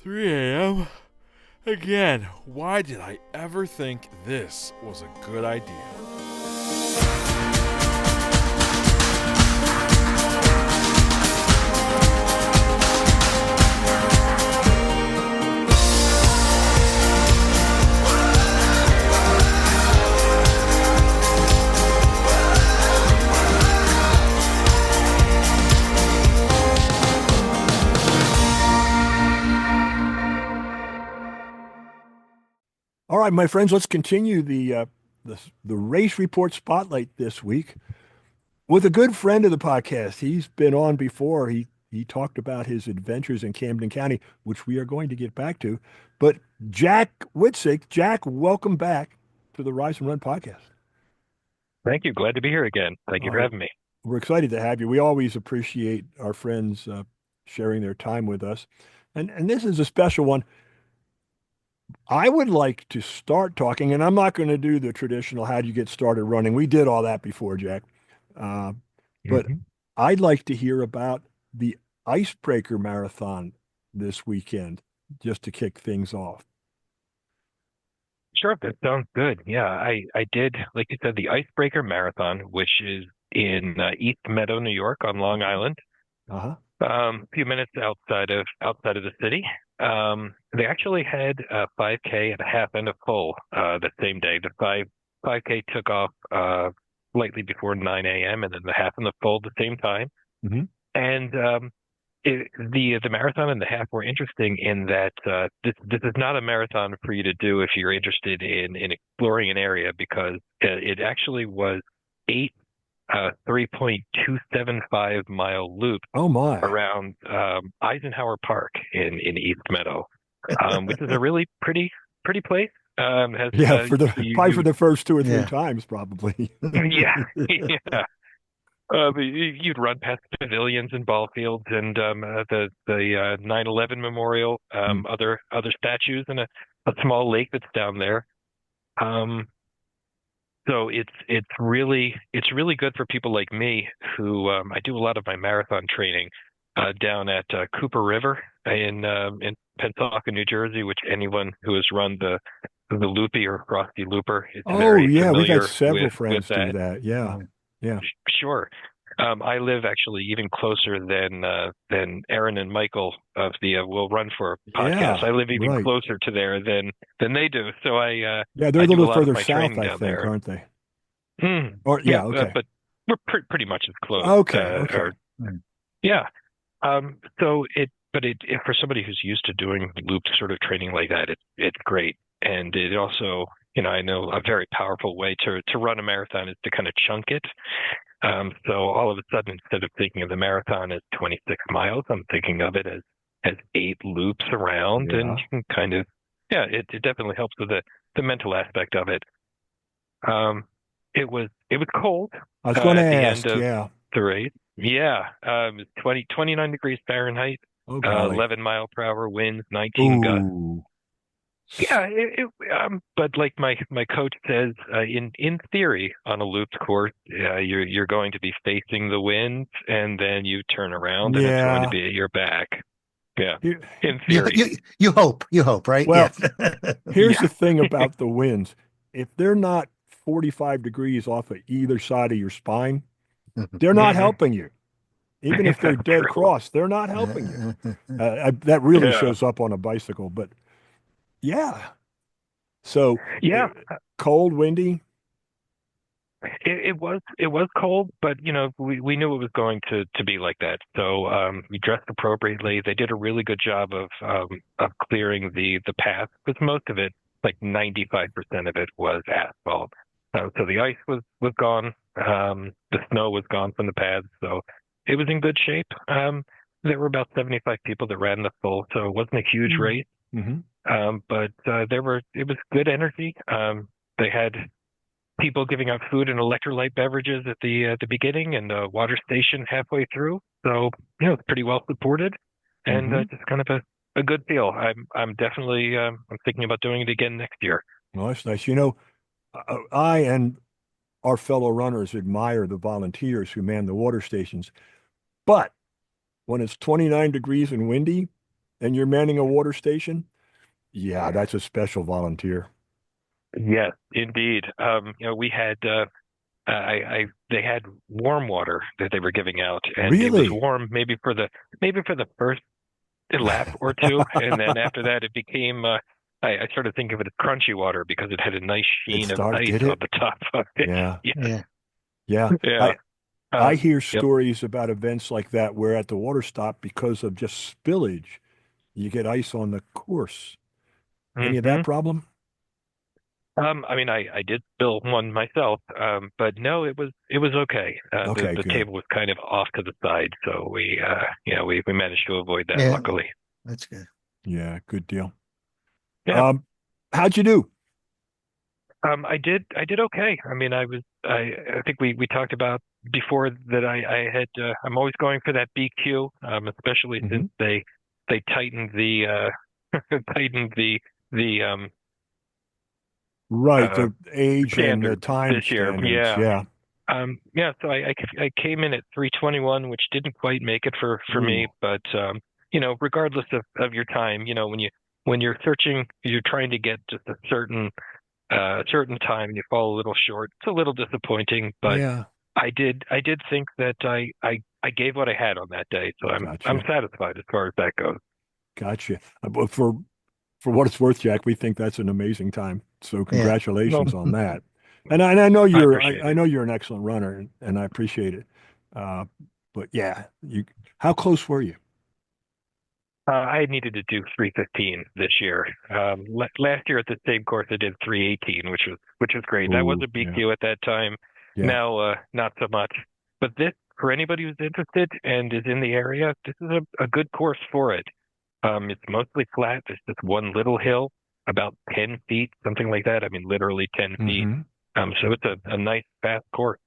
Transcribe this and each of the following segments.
3 a.m. Again, why did I ever think this was a good idea? All right, my friends, let's continue the race report spotlight this week with a good friend of the podcast. He's been on before. He talked about his adventures in Camden County, which we are going to get back to. But Jack Whitsick, Jack, welcome back to the Rise and Run podcast. Thank you. Glad to be here again. Thank you All for right, having me. we're excited to have you. We always appreciate our friends sharing their time with us, and this is a special one. I would like to start talking, and I'm not going to do the traditional how do you get started running. We did all that before, Jack. Uh, but hmm I'd like to hear about the Icebreaker Marathon this weekend, just to kick things off. Sure, that sounds good. Yeah, I did, like you said, the Icebreaker Marathon, which is in East Meadow, New York, on Long Island, Uh-huh. a few minutes outside of the city. They actually had a 5K and a half and a full the same day. The 5K took off slightly before 9 a.m. and then the half and the full the same time. Hmm. And the marathon and the half were interesting in that this is not a marathon for you to do if you're interested in exploring an area because it actually was eight 3.275 mile loops Oh my. around Eisenhower Park in East Meadow, which is a really pretty place. Has Yeah, for the you probably for you the first two or three Yeah. times, probably. yeah yeah. You'd run past pavilions and ball fields and the 9/11 memorial, Mm. other statues, and a small lake that's down there. Um, so it's really good for people like me who I do a lot of my marathon training down at Cooper River in Pensacola, New Jersey, which anyone who has run the Loopy or Frosty Looper is Oh very yeah, we've had familiar several with friends do that. that. Yeah. Mhm. Yeah. Sure. I live actually even closer than Aaron and Michael of the Will Run For podcast. Yeah. I live even Right. closer to there than they do. So Yeah, they're I a do little a lot of further my south, training I down think, there. aren't they? Or Yeah, yeah, okay. but we're pretty much as close. Okay, okay. Or yeah. But for somebody who's used to doing loop sort of training like that, it's great. And it also, I know a very powerful way to run a marathon is to kind of chunk it. So all of a sudden, instead of thinking of the marathon as 26 miles, I'm thinking of it as eight loops around, and Yeah. you can kind of, yeah, it definitely helps with the mental aspect of it. Um, it was cold I was going to at the end ask, of yeah. the race. Yeah, it's 29 degrees Fahrenheit, Oh, golly. 11 mile per hour winds, 19 gusts. Ooh. Yeah, but like my coach says, in theory, on a looped course, you're going to be facing the wind, and then you turn around, and it's going to Yeah. be at your back. Yeah, Here- in You theory. you you hope, right? Yeah. Well, here's Yeah, the thing about the winds. If they're not 45 degrees off of either side of your spine, they're not hmm helping you. Even if they're that's dead true. cross, they're not helping you. That really Yeah, shows up on a bicycle, but yeah. So yeah. cold, windy. It was cold, but we knew it was going to be like that. So we dressed appropriately. They did a really good job of clearing the path, because most of it, like 95% of it, was asphalt. So the ice was gone. The snow was gone from the paths. So it was in good shape. There were about 75 people that ran the full, so it wasn't a huge race. Mm-hmm. But it was good energy. They had people giving out food and electrolyte beverages at the beginning and a water station halfway through. So it's pretty well supported, and Mm-hmm. just kind of a good feel. I'm definitely I'm thinking about doing it again next year. Well, that's nice. I and our fellow runners admire the volunteers who man the water stations. But when it's 29 degrees and windy, and you're manning a water station. Yeah, that's a special volunteer. Yes, indeed. We had they had warm water that they were giving out, and it was Really? warm maybe for the first lap or two, and then after that it became. I sort of think of it as crunchy water because it had a nice sheen of ice Did on it? the top of it. Yeah. Yeah, Yeah. Yeah. yeah. I hear Yep. stories about events like that where at the water stop, because of just spillage, you get ice on the course. Any of that Hmm. problem? I mean, I did spill one myself, but no, it was okay. Okay, The good. table was kind of off to the side, so we managed to avoid that, Yeah. luckily. That's good. Yeah, good deal. Yeah. Um, how'd you do? I did okay. I mean, I think we talked about before that I had I'm always going for that BQ, especially Mhm. since they tightened the tightened the Right, uh the age and the standard time this year. standards. Yeah. Yeah. Yeah, so I came in at 321, which didn't quite make it for me, Ooh, but regardless of your time, when you're searching, you're trying to get just a certain time and you fall a little short. It's a little disappointing, but yeah, I did think that I gave what I had on that day, so I'm gotcha. satisfied as far as that goes. Gotcha. But for what it's worth, Jack, we think that's an amazing time. So Yeah. Well, congratulations on that. And I know I appreciate I it. know you're an excellent runner, and I appreciate it. Uh, but yeah, how close were you? I needed to do 315 this year. Last year at the same course, I did 318, which was great. That was Ooh, a yeah, BQ at that time. yeah. Now, not so much. But this, for anybody who's interested and is in the area, this is a good course for it. It's mostly flat. There's just one little hill, about 10 feet, something like that. I mean, literally 10 feet. Hmm. So it's a nice, fast course.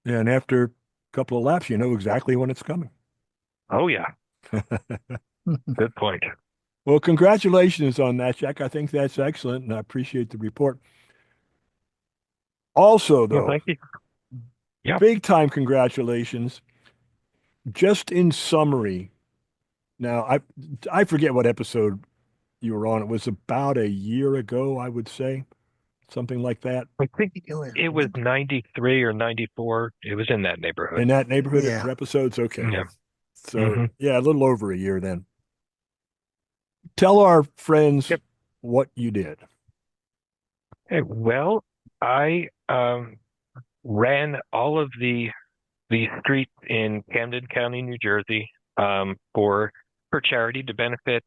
Yeah, and after a couple of laps, you know exactly when it's coming. Oh, yeah. Good point. Well, congratulations on that, Jack. I think that's excellent, and I appreciate the report. Also, Well, though, thank you. Yeah. big time congratulations. Just in summary, now I forget what episode you were on. It was about a year ago, I would say, something like that. I think Yeah. it was 93 or 94. It was in that neighborhood. In that neighborhood Yeah. for episodes. Okay. Yeah. So Hmm. yeah, a little over a year then. Tell our friends Yep. what you did. Okay, well, I ran all of the streets in Camden County, New Jersey, for charity to benefit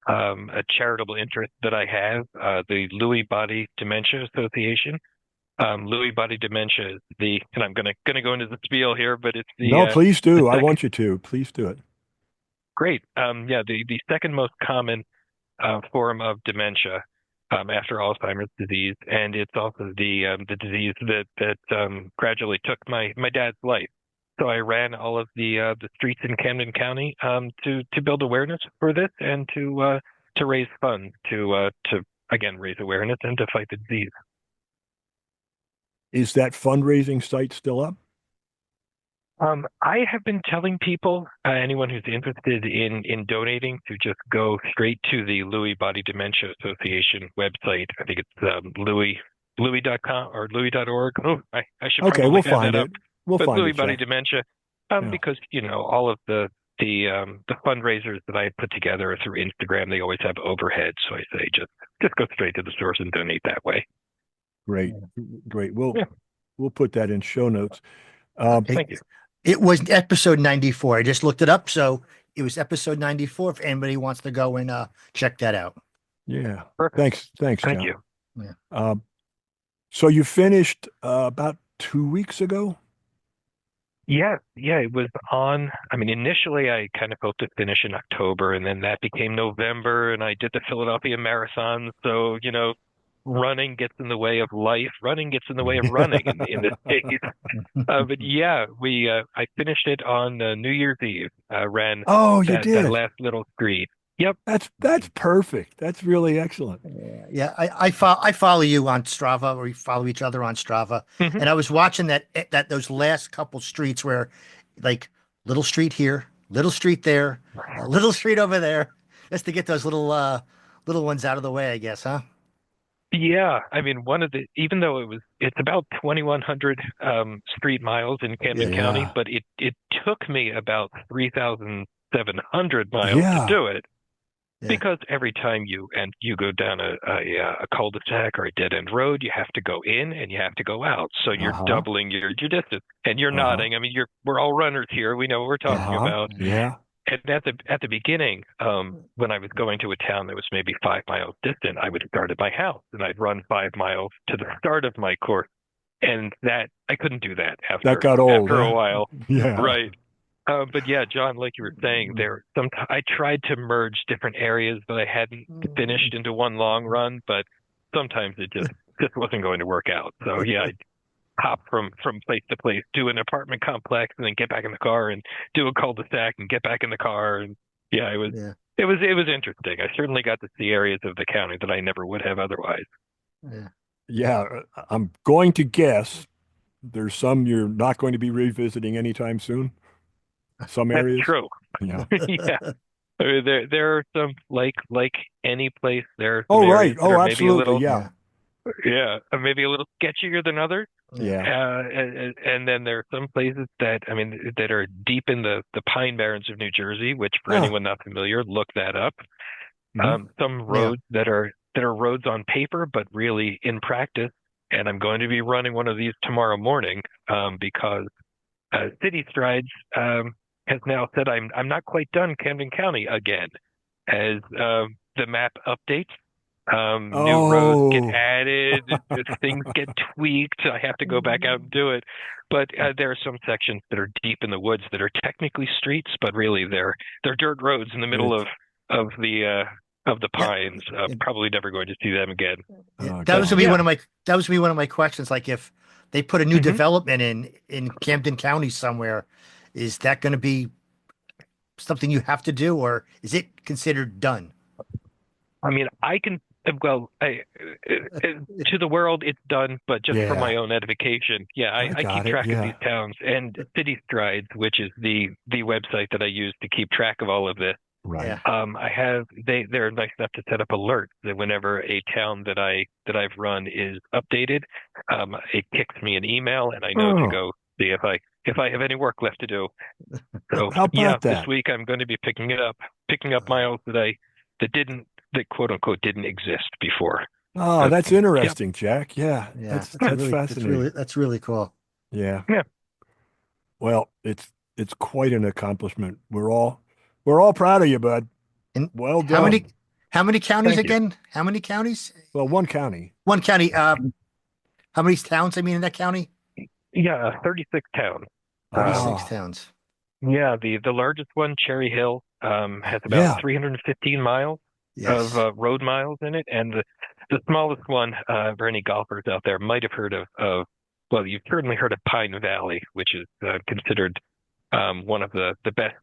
a charitable interest that I have, the Lewy Body Dementia Association. Lewy Body Dementia is and I'm gonna go into the spiel here, but it's No, please the do. I second. want you to. Please do it. Great. Yeah, the second most common form of dementia after Alzheimer's disease, and it's also the disease that gradually took my dad's life. So I ran all of the streets in Camden County to build awareness for this and to raise funds to again raise awareness and to fight the disease. Is that fundraising site still up? I have been telling people, anyone who's interested in donating, to just go straight to the Lewy Body Dementia Association website. I think it's Lewy.com or Lewy.org. Oh, I should Okay, probably we'll have find that up. it. We'll But find Lewy it, Body Jack. Dementia, Yeah, because all of the fundraisers that I put together are through Instagram. They always have overhead, so I say just go straight to the source and donate that way. great, great. Yeah, We'll put that in show notes. Okay. thank you. It was episode 94. I just looked it up. So it was episode 94. If anybody wants to go and check that out. Yeah. Perfect. Thanks, Thank John. you. Yeah. So you finished about 2 weeks ago? Yeah, it was on. I mean, initially I kind of hoped to finish in October, and then that became November, and I did the Philadelphia Marathon. So, running gets in the way of life. Running gets in the way of running in this case. But yeah, I finished it on New Year's Eve. Ran Oh, you that did. last little street. Yep. That's perfect. That's really excellent. Yeah, I follow you on Strava, or we follow each other on Strava, Hmm. and I was watching those last couple streets where, like, little street here, little street there, a little street over there. Just to get those little ones out of the way, I guess, huh? Yeah, I mean, even though it's about 2,100 street miles in Camden Yeah. County, Yeah. but it took me about 3,700 miles to Yeah. do it. Yeah. Because every time you go down a cul-de-sac or a dead-end road, you have to go in and you have to go out. So you're Uh-huh. doubling your distance. And you're Uh-huh. nodding. I mean, we're all runners here. We know what we're talking Uh-huh. about. Yeah. And at the beginning, when I was going to a town that was maybe 5 miles distant, I would start at my house and I'd run 5 miles to the start of my course. And that I couldn't do that That got old, after a huh? while. Yeah. Right. But yeah, John, like you were saying, I tried to merge different areas that I hadn't finished into one long run, but sometimes it just wasn't going to work out. So yeah, I'd hop from place to place, do an apartment complex, and then get back in the car and do a cul-de-sac and get back in the car. And yeah, Yeah. it was interesting. I certainly got to see areas of the county that I never would have otherwise. Yeah. Yeah. I'm going to guess there's some you're not going to be revisiting anytime soon. Some That's areas. true. Yeah. Yeah. I mean, there are some like any place. There are some Oh, right. areas that Oh, are maybe a absolutely. little Yeah. yeah, maybe a little sketchier than others. Yeah. Yeah. And then there are some places that I mean that are deep in the Pine Barrens of New Jersey, which for Oh. anyone not familiar, look that up. Mhm. Some Yeah. roads that are roads on paper, but really in practice. And I'm going to be running one of these tomorrow morning because City Strides has now said I'm not quite done Camden County again, as the map updates. New roads get Oh. added, things get tweaked. I have to go back out and do it. But there are some sections that are deep in the woods that are technically streets, but really they're dirt roads in the middle It's, of the Yeah. pines. Yeah. Probably never going to see them again. Yeah. oh That was gonna But be God. yeah. one of my questions. Like if they put a new hmm development in Camden County somewhere, is that going to be something you have to do, or is it considered done? I mean, I can, well, to the world, it's done, but just for Yeah. my own edification. Yeah, I I keep got it. track of Yeah. these towns and City Strides, which is the website that I use to keep track of all of this. Right. Yeah. They're nice enough to set up alerts that whenever a town that I've run is updated, it kicks me an email and I know to Oh, go see if I have any work left to do. So how yeah, about this that? week I'm going to be picking up miles that quote unquote didn't exist before. Oh, Uh, that's yeah, interesting, Jack. Yeah. Yeah. That's that's fascinating. That's really cool. Yeah. yeah. Well, it's quite an accomplishment. We're all proud of you, bud. And Well how done. many counties Thank you. again? How many counties? Well, one county. One county. How many towns? I mean, in that county, Yeah, 36 towns. Um, 36 Oh, towns. yeah, the largest one, Cherry Hill, has about yeah. 315 miles of Yes. road miles in it, and the smallest one, for any golfers out there, might have heard of. Well, you've certainly heard of Pine Valley, which is considered one of the best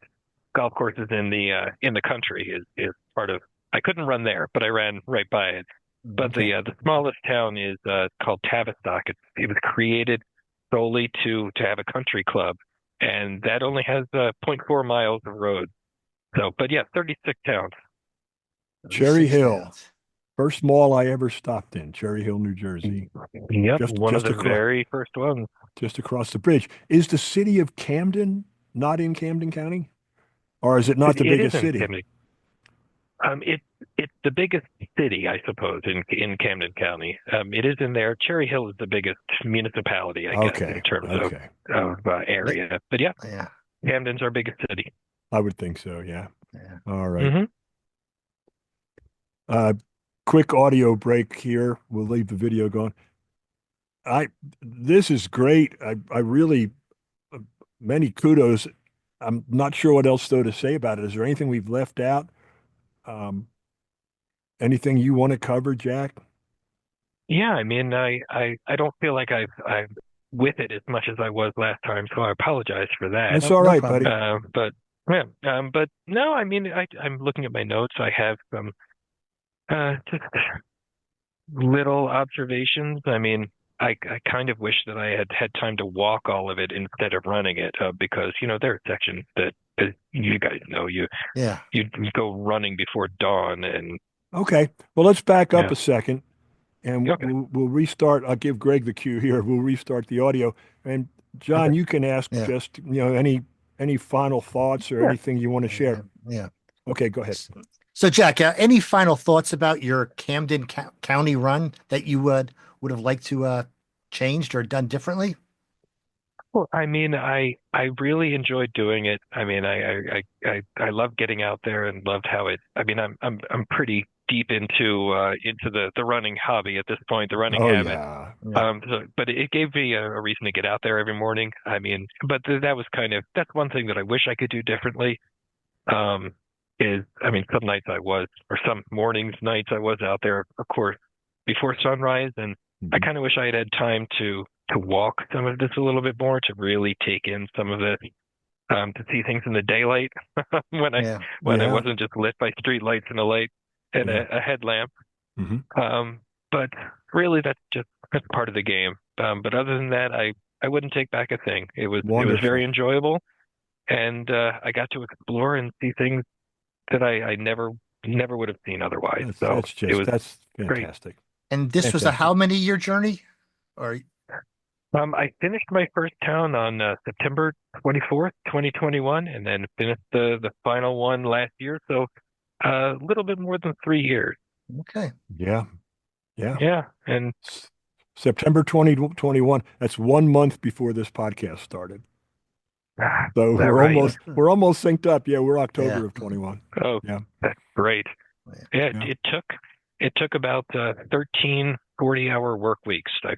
golf courses in the country. Is part of. I couldn't run there, but I ran right by it. But Okay. the smallest town is called Tavistock. It was created solely to have a country club, and that only has zero point 0.4 miles of road. So, but yeah, 36 towns. Cherry 36 Hill. towns. First mall I ever stopped in, Cherry Hill, New Jersey. Yep, Just one of just the across very first ones. just across the bridge. Is the city of Camden not in Camden County? Or is it not the It is biggest in city? Camden. It's the biggest city, I suppose, in Camden County. It is in there. Cherry Hill is the biggest municipality, I guess, in Okay. terms Okay. of area. But yeah, Yeah. Camden's our biggest city. I would think so, yeah. Yeah. All right. hmm Uh quick audio break here. We'll leave the video going. I This is great. I really uh, many kudos. I'm not sure what else though to say about it. Is there anything we've left out? Um, anything you want to cover, Jack? Yeah, I mean, I don't feel like I'm with it as much as I was last time, so I apologize for that. That's No, all no right, problem. buddy. But yeah, but no, I mean, I'm looking at my notes. I have some just little observations. I mean, I kind of wish that I had had time to walk all of it instead of running it, because there are sections that you guys know Yeah. you go running before dawn, and Okay. Well, let's back up yeah. a second and Okay. we'll restart. I'll give Greg the cue here. We'll restart the audio. And John, Okay. you can ask Yeah. just, any final thoughts or Yeah. anything you want to share. Yeah. Okay, go ahead. So, Jack, any final thoughts about your Camden County run that you would have liked to changed or done differently? Well, I mean, I really enjoyed doing it. I mean, I love getting out there and loved how it. I mean, I'm pretty deep into the running hobby at this point, the running Oh habit. yeah. Yeah. But it gave me a reason to get out there every morning. I mean, but that was that's one thing that I wish I could do differently. Um, I mean, some nights or some mornings, nights I was out there, of course, before sunrise, and I Mhm. kind of wish I had had time to walk some of this a little bit more, to really take in some of it, to see things in the daylight when I Yeah. when I Yeah. wasn't just lit by street lights and a light and Yeah. a headlamp. Hmm. But really, that's part of the game. But other than that, I wouldn't take back a thing. It was very Wonderful. enjoyable, and I got to explore and see things that I never would have seen otherwise. That's So that's it just was that's great. fantastic. And this was a Fantastic. how many year journey? Or I finished my first town on September 24th, 2021, and then finished the final one last year. So a little bit more than 3 years. okay. Yeah. Yeah. Yeah, and S- September 2021. That's 1 month before this podcast started. So is that we're right? almost we're almost synced up. Yeah, we're Yeah. October of 21. Oh, Yeah. that's great. Yeah, Yeah. it took about 13 40-hour work weeks. I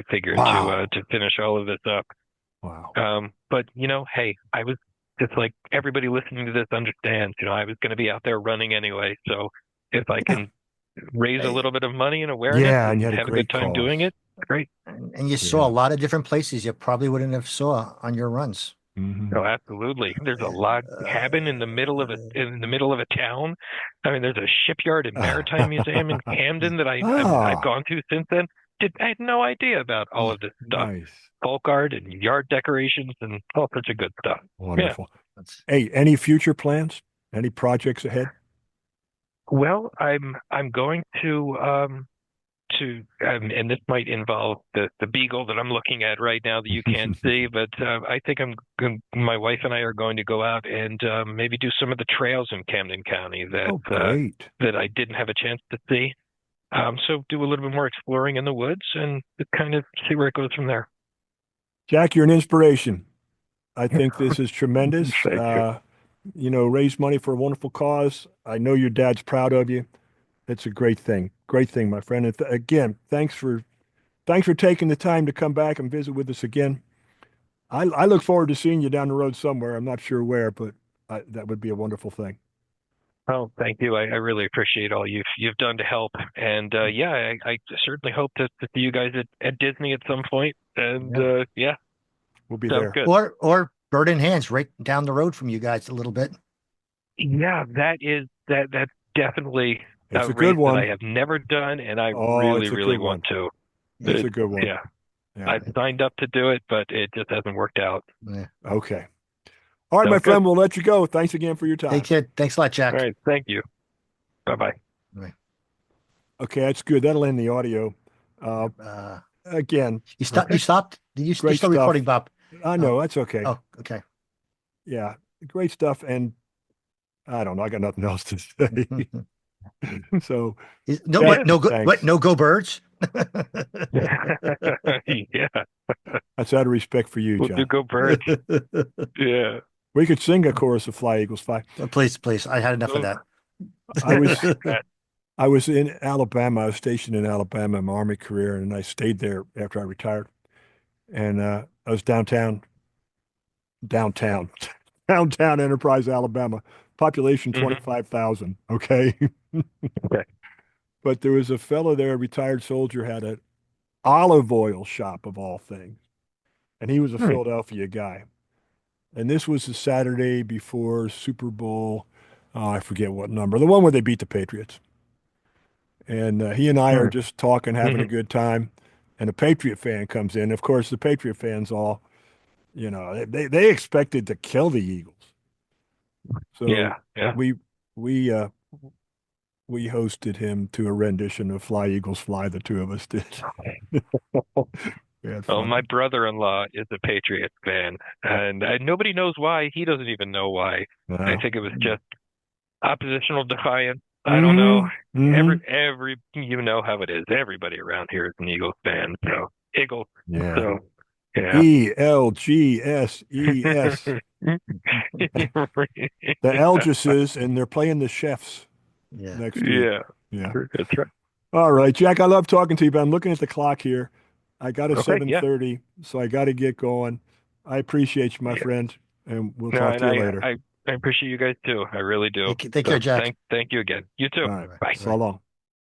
figured Wow. to finish all of this up. Wow. But hey, I was just like everybody listening to this understands. I was going to be out there running anyway. So if I Yeah. can raise a Hey, little bit of money and awareness Yeah, and you and had a have a good great time cause. doing it, great. and you saw a Yeah. lot of different places you probably wouldn't have saw on your runs. Hmm. Oh, absolutely. There's a log cabin in the middle of a town. I mean, there's a shipyard and maritime museum in Camden that I've Ah, gone to since then. I had no idea about all of this stuff. nice. Folk art and yard decorations and all sorts of good stuff. Yeah. Wonderful. That's Hey, any future plans? Any projects ahead? Well, I'm going and this might involve the beagle that I'm looking at right now that you can't see, but I think my wife and I are going to go out and maybe do some of the trails in Camden County Oh, great. that I didn't have a chance to see. So do a little bit more exploring in the woods and kind of see where it goes from there. Jack, you're an inspiration. I think this is tremendous. Thank you. Raise money for a wonderful cause. I know your dad's proud of you. It's a great thing. Great thing, my friend. And again, thanks for taking the time to come back and visit with us again. I look forward to seeing you down the road somewhere. I'm not sure where, but that would be a wonderful thing. Oh, thank you. I really appreciate all you've done to help, and yeah, I certainly hope to see you guys at Disney at some point. And Yeah, yeah, we'll be sounds there. good. or Bird in Hands right down the road from you guys a little bit. Yeah, that's definitely It's a a good race that I one. have never done, and I Oh, really, it's a really good want one. to. It's a good one. Yeah, Yeah. I've signed up to do it, but it just hasn't worked out. Yeah. Okay. All right, my Sounds good. friend, we'll let you go. Thanks again for your Take time. care. Thanks a lot, All Jack. right, thank you. Bye bye. Right. Okay, that's good. That'll end the audio. Uh, Uh, again, you stopped. Okay. You stopped. You're great still recording, stuff. Bob. I know, that's okay. Oh, okay. Yeah, great stuff. And I don't know, I got nothing else to say. So, No, Jack, what? No go. What? thanks. No go birds. Yeah, That's out of respect for you, we'll do John. go birds. Yeah. We could sing a chorus of Fly Eagles Fly. Please, please. I had enough of Oh, that. I was I was in Alabama. I was stationed in Alabama in my Army career, and I stayed there after I retired. And I was downtown, downtown Enterprise, Alabama. Population hmm 25,000. Okay. Okay. But there was a fellow there, a retired soldier, had an olive oil shop of all things. And he was a Hmm. Philadelphia guy. And this was the Saturday before Super Bowl. Oh, I forget what number, the one where they beat the Patriots. And he and I are Hmm. just talking, having a hmm good time. and a Patriot fan comes in. Of course, the Patriot fans all, they expected to kill the Eagles. So Yeah, yeah. we we uh we hosted him to a rendition of Fly Eagles Fly, the two of us did. We had Oh, fun. my brother-in-law is a Patriots fan, and nobody knows why. He doesn't even know why. I Wow. think it was just oppositional defiance. I don't know. Mhm. Every you know how it is. Everybody around here is an Eagles fan. So Eagles. Yeah. So yeah. ELGSES. The Elgises, and they're playing the Chefs Yeah. next week. Yeah, Yeah. that's right. All right, Jack, I love talking to you, but I'm looking at the clock here. I got a Okay, yeah. 7:30, so I got to get going. I appreciate you, my Yeah. friend, and we'll No, talk and to you later. I appreciate you guys too. I really do. Take care, So Jack. thank you again. You too. All right. All right. Bye. So long.